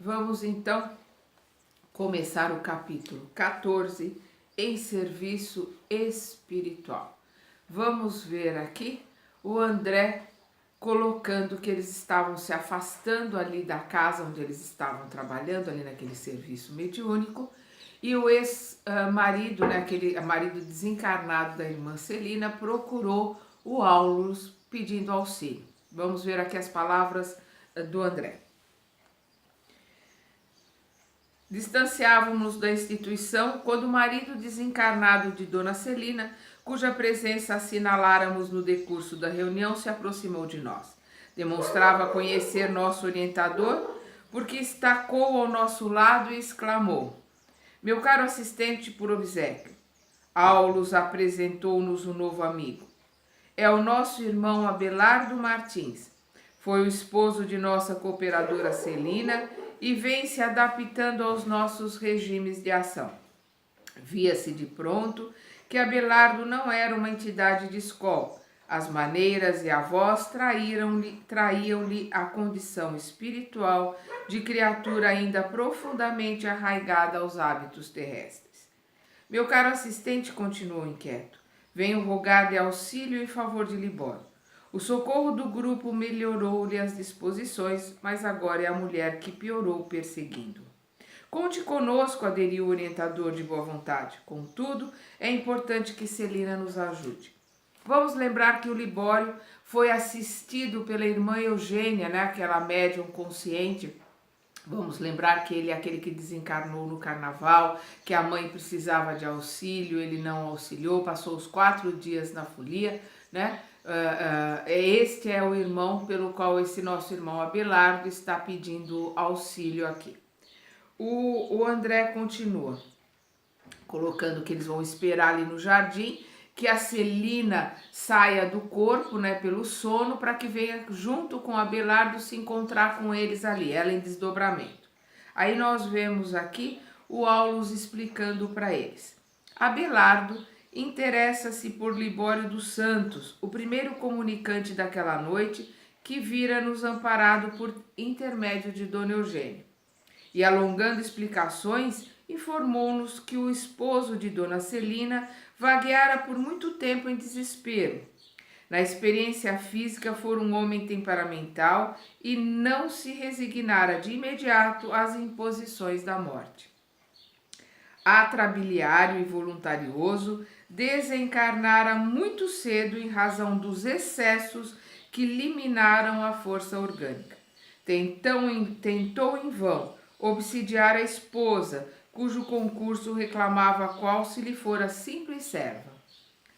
Vamos então começar o capítulo 14 em serviço espiritual. Vamos ver aqui o André colocando que eles estavam se afastando ali da casa onde eles estavam trabalhando, ali naquele serviço mediúnico, e o ex-marido, né, aquele marido desencarnado da irmã Celina, procurou o Aulus pedindo auxílio. Vamos ver aqui as palavras do André. Distanciávamos-nos da instituição quando o marido desencarnado de Dona Celina, cuja presença assinaláramos no decurso da reunião, se aproximou de nós. Demonstrava conhecer nosso orientador, porque estacou ao nosso lado e exclamou: "Meu caro assistente por obséquio, Aulus apresentou-nos um novo amigo. É o nosso irmão Abelardo Martins. Foi o esposo de nossa cooperadora Celina e vem se adaptando aos nossos regimes de ação." Via-se de pronto que Abelardo não era uma entidade de escola. As maneiras e a voz traíam-lhe a condição espiritual de criatura ainda profundamente arraigada aos hábitos terrestres. "Meu caro assistente", continuou inquieto, "venho rogar-lhe auxílio em favor de Libório. O socorro do grupo melhorou-lhe as disposições, mas agora é a mulher que piorou perseguindo. Conte conosco", aderiu o orientador de boa vontade. "Contudo, é importante que Celina nos ajude." Vamos lembrar que o Libório foi assistido pela irmã Eugênia, né, aquela médium consciente. Vamos lembrar que ele é aquele que desencarnou no carnaval, que a mãe precisava de auxílio, ele não auxiliou, passou os 4 dias na folia, né? Este é o irmão pelo qual esse nosso irmão Abelardo está pedindo auxílio aqui. O André continua, colocando que eles vão esperar ali no jardim, que a Celina saia do corpo, né, pelo sono, para que venha junto com Abelardo se encontrar com eles ali, ela em desdobramento. Aí nós vemos aqui o Aulus explicando para eles. Abelardo interessa-se por Libório dos Santos, o primeiro comunicante daquela noite que vira-nos amparado por intermédio de Dona Eugênia. E alongando explicações, informou-nos que o esposo de Dona Celina vagueara por muito tempo em desespero. Na experiência física fora um homem temperamental e não se resignara de imediato às imposições da morte. Atrabiliário e voluntarioso, desencarnara muito cedo em razão dos excessos que liminaram a força orgânica. Tentou em vão obsidiar a esposa, cujo concurso reclamava qual se lhe fora simples serva.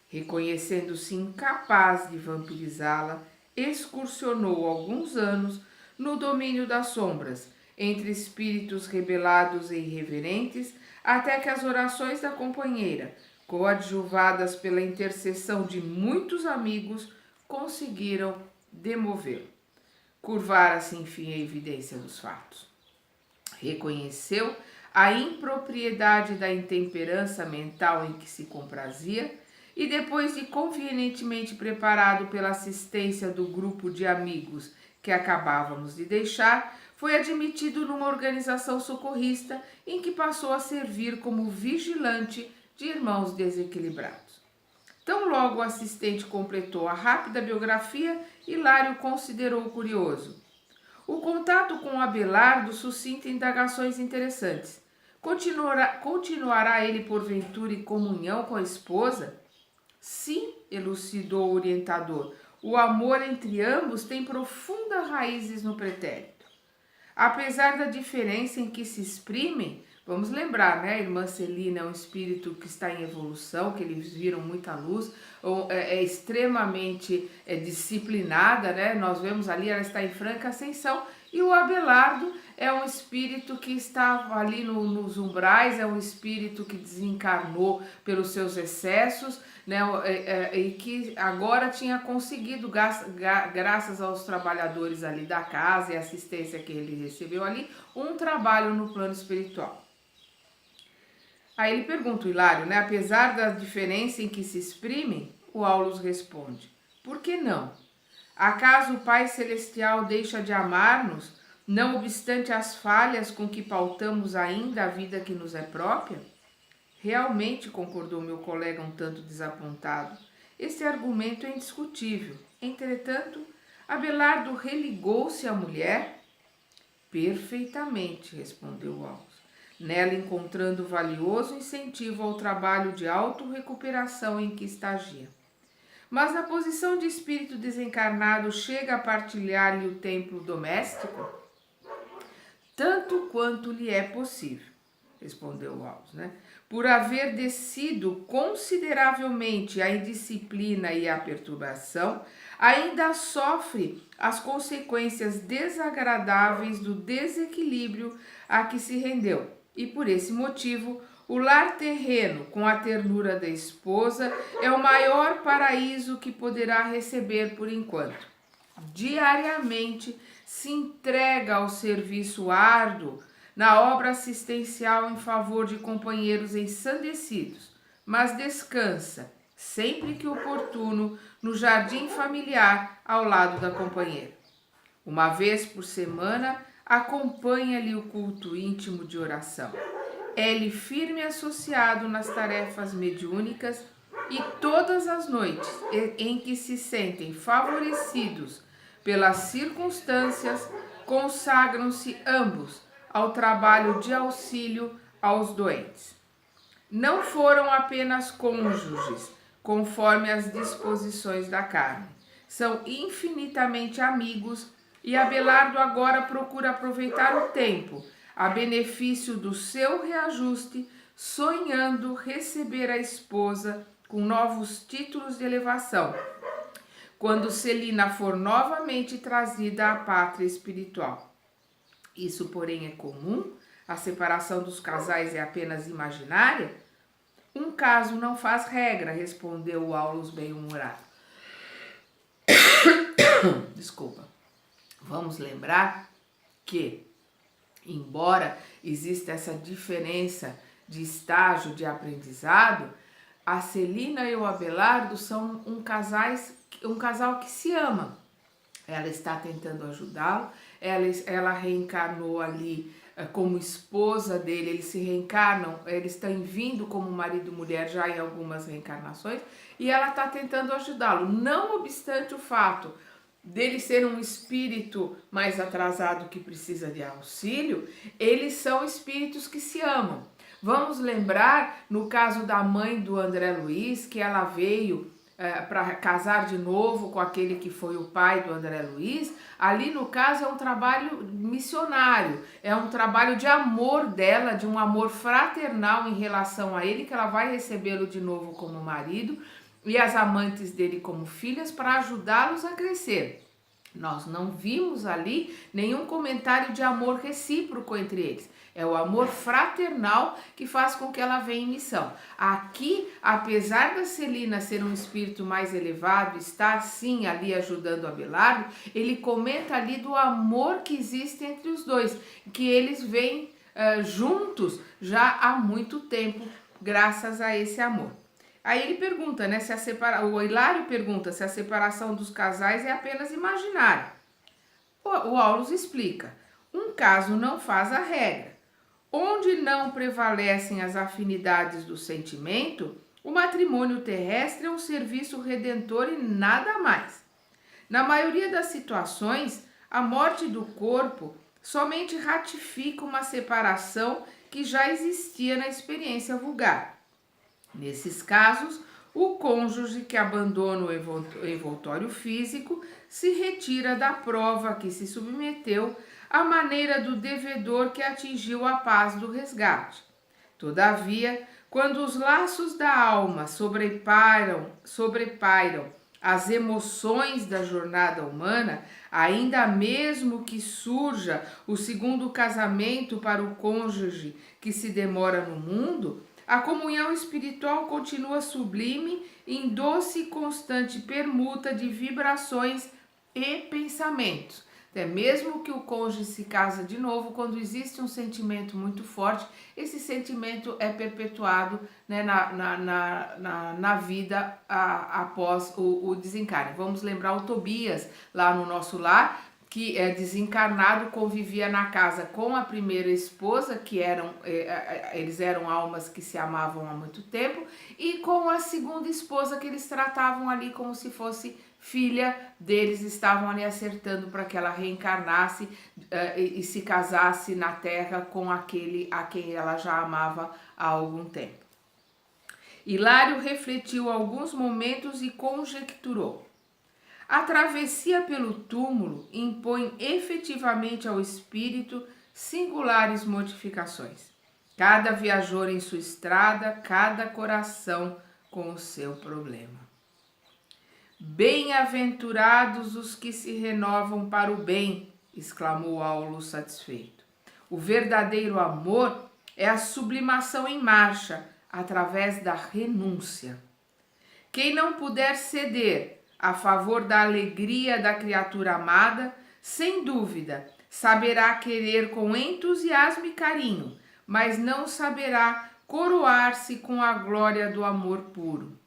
Reconhecendo-se incapaz de vampirizá-la, excursionou alguns anos no domínio das sombras, entre espíritos rebelados e irreverentes, até que as orações da companheira, coadjuvadas pela intercessão de muitos amigos, conseguiram demovê-lo. Curvara-se, enfim, a evidência dos fatos. Reconheceu a impropriedade da intemperança mental em que se comprazia e, depois de convenientemente preparado pela assistência do grupo de amigos que acabávamos de deixar, foi admitido numa organização socorrista em que passou a servir como vigilante de irmãos desequilibrados. Tão logo o assistente completou a rápida biografia, Hilário considerou curioso. O contato com Abelardo suscita indagações interessantes. Continuará ele porventura em comunhão com a esposa? Sim, elucidou o orientador, o amor entre ambos tem profundas raízes no pretérito. Apesar da diferença em que se exprimem, vamos lembrar, né? A irmã Celina é um espírito que está em evolução, que eles viram muita luz, é extremamente disciplinada, né? Nós vemos ali, ela está em franca ascensão, e o Abelardo é um espírito que estava ali nos umbrais, é um espírito que desencarnou pelos seus excessos, né? E que agora tinha conseguido, graças aos trabalhadores ali da casa e a assistência que ele recebeu ali, um trabalho no plano espiritual. Aí ele pergunta, o Hilário, né? Apesar da diferença em que se exprimem, o Aulus responde: por que não? Acaso o Pai Celestial deixa de amar-nos não obstante as falhas com que pautamos ainda a vida que nos é própria? Realmente, concordou meu colega um tanto desapontado, esse argumento é indiscutível. Entretanto, Abelardo religou-se à mulher? Perfeitamente, respondeu Alves, nela encontrando valioso incentivo ao trabalho de autorrecuperação em que estagia. Mas na posição de espírito desencarnado chega a partilhar-lhe o templo doméstico? Tanto quanto lhe é possível, respondeu Alves, por haver descido consideravelmente a indisciplina e a perturbação, ainda sofre as consequências desagradáveis do desequilíbrio a que se rendeu, e por esse motivo o lar terreno, com a ternura da esposa, é o maior paraíso que poderá receber por enquanto. Diariamente se entrega ao serviço árduo na obra assistencial em favor de companheiros ensandecidos, mas descansa, sempre que oportuno, no jardim familiar ao lado da companheira. Uma vez por semana, acompanha-lhe o culto íntimo de oração. É-lhe firme associado nas tarefas mediúnicas e todas as noites em que se sentem favorecidos pelas circunstâncias, consagram-se ambos ao trabalho de auxílio aos doentes. Não foram apenas cônjuges, conforme as disposições da carne. São infinitamente amigos e Abelardo agora procura aproveitar o tempo a benefício do seu reajuste, sonhando receber a esposa com novos títulos de elevação, quando Celina for novamente trazida à pátria espiritual. Isso, porém, é comum? A separação dos casais é apenas imaginária? Um caso não faz regra, respondeu o Aulus bem-humorado. Desculpa. Vamos lembrar que, embora exista essa diferença de estágio de aprendizado, a Celina e o Abelardo são um casal que se ama. Ela está tentando ajudá-lo, ela reencarnou ali como esposa dele, eles se reencarnam, eles estão vindo como marido e mulher já em algumas reencarnações, e ela está tentando ajudá-lo, não obstante o fato dele ser um espírito mais atrasado que precisa de auxílio, eles são espíritos que se amam. Vamos lembrar, no caso da mãe do André Luiz, que ela veio para casar de novo com aquele que foi o pai do André Luiz. Ali no caso é um trabalho missionário, é um trabalho de amor dela, de um amor fraternal em relação a ele, que ela vai recebê-lo de novo como marido e as amantes dele como filhas para ajudá-los a crescer. Nós não vimos ali nenhum comentário de amor recíproco entre eles. É o amor fraternal que faz com que ela venha em missão. Aqui, apesar da Celina ser um espírito mais elevado, estar sim ali ajudando a Abelardo, ele comenta ali do amor que existe entre os dois, que eles vêm juntos já há muito tempo, graças a esse amor. Aí ele pergunta, o Hilário pergunta se a separação dos casais é apenas imaginária. O Aulus explica, um caso não faz a regra. Onde não prevalecem as afinidades do sentimento, o matrimônio terrestre é um serviço redentor e nada mais. Na maioria das situações, a morte do corpo somente ratifica uma separação que já existia na experiência vulgar. Nesses casos, o cônjuge que abandona o envoltório físico se retira da prova a que se submeteu, à maneira do devedor que atingiu a paz do resgate. Todavia, quando os laços da alma sobrepairam as emoções da jornada humana, ainda mesmo que surja o segundo casamento para o cônjuge que se demora no mundo, a comunhão espiritual continua sublime em doce e constante permuta de vibrações e pensamentos. Até mesmo que o cônjuge se casa de novo, quando existe um sentimento muito forte, esse sentimento é perpetuado, na vida após o desencarne. Vamos lembrar o Tobias lá no nosso lar, que é desencarnado, convivia na casa com a primeira esposa, que eles eram almas que se amavam há muito tempo, e com a segunda esposa, que eles tratavam ali como se fosse filha deles, estavam ali acertando para que ela reencarnasse e se casasse na Terra com aquele a quem ela já amava há algum tempo. Hilário refletiu alguns momentos e conjecturou: a travessia pelo túmulo impõe efetivamente ao espírito singulares modificações. Cada viajor em sua estrada, cada coração com o seu problema. Bem-aventurados os que se renovam para o bem, exclamou Aulo satisfeito. O verdadeiro amor é a sublimação em marcha, através da renúncia. Quem não puder ceder a favor da alegria da criatura amada, sem dúvida, saberá querer com entusiasmo e carinho, mas não saberá coroar-se com a glória do amor puro.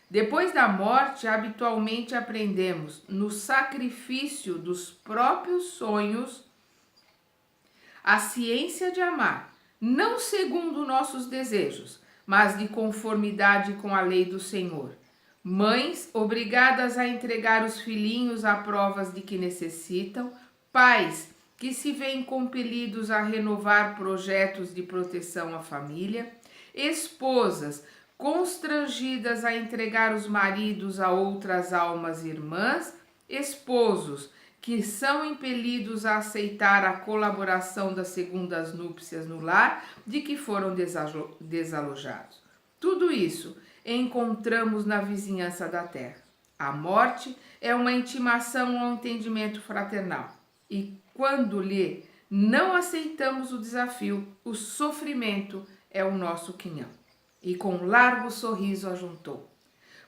Depois da morte, habitualmente aprendemos, no sacrifício dos próprios sonhos, a ciência de amar, não segundo nossos desejos, mas de conformidade com a lei do Senhor. Mães obrigadas a entregar os filhinhos a provas de que necessitam, pais que se veem compelidos a renovar projetos de proteção à família, esposas constrangidas a entregar os maridos a outras almas irmãs, esposos que são impelidos a aceitar a colaboração das segundas núpcias no lar de que foram desalojados. Tudo isso encontramos na vizinhança da terra. A morte é uma intimação ao entendimento fraternal. E quando lhe não aceitamos o desafio, o sofrimento é o nosso quinhão. E com largo sorriso ajuntou: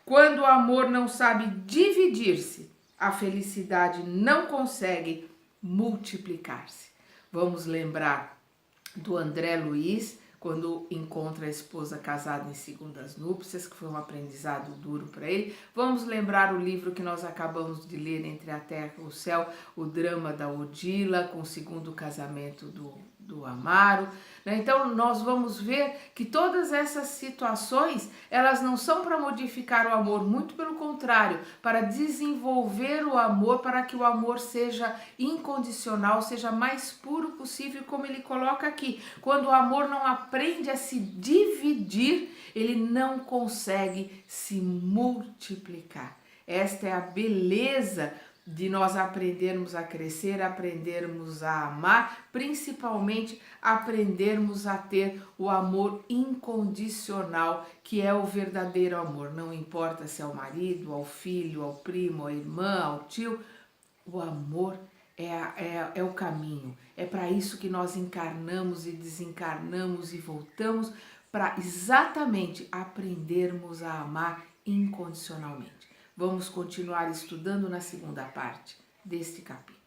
quando o amor não sabe dividir-se, a felicidade não consegue multiplicar-se. Vamos lembrar do André Luiz, quando encontra a esposa casada em segundas núpcias, que foi um aprendizado duro para ele. Vamos lembrar o livro que nós acabamos de ler, Entre a Terra e o Céu, o drama da Odila, com o segundo casamento do Amaro. Então, nós vamos ver que todas essas situações, elas não são para modificar o amor, muito pelo contrário, para desenvolver o amor, para que o amor seja incondicional, seja mais puro possível, como ele coloca aqui. Quando o amor não aprende a se dividir, ele não consegue se multiplicar. Esta é a beleza de nós aprendermos a crescer, aprendermos a amar, principalmente aprendermos a ter o amor incondicional, que é o verdadeiro amor. Não importa se é ao marido, ao filho, ao primo, à irmã, ao tio, o amor é o caminho. É para isso que nós encarnamos e desencarnamos e voltamos, para exatamente aprendermos a amar incondicionalmente. Vamos continuar estudando na segunda parte deste capítulo.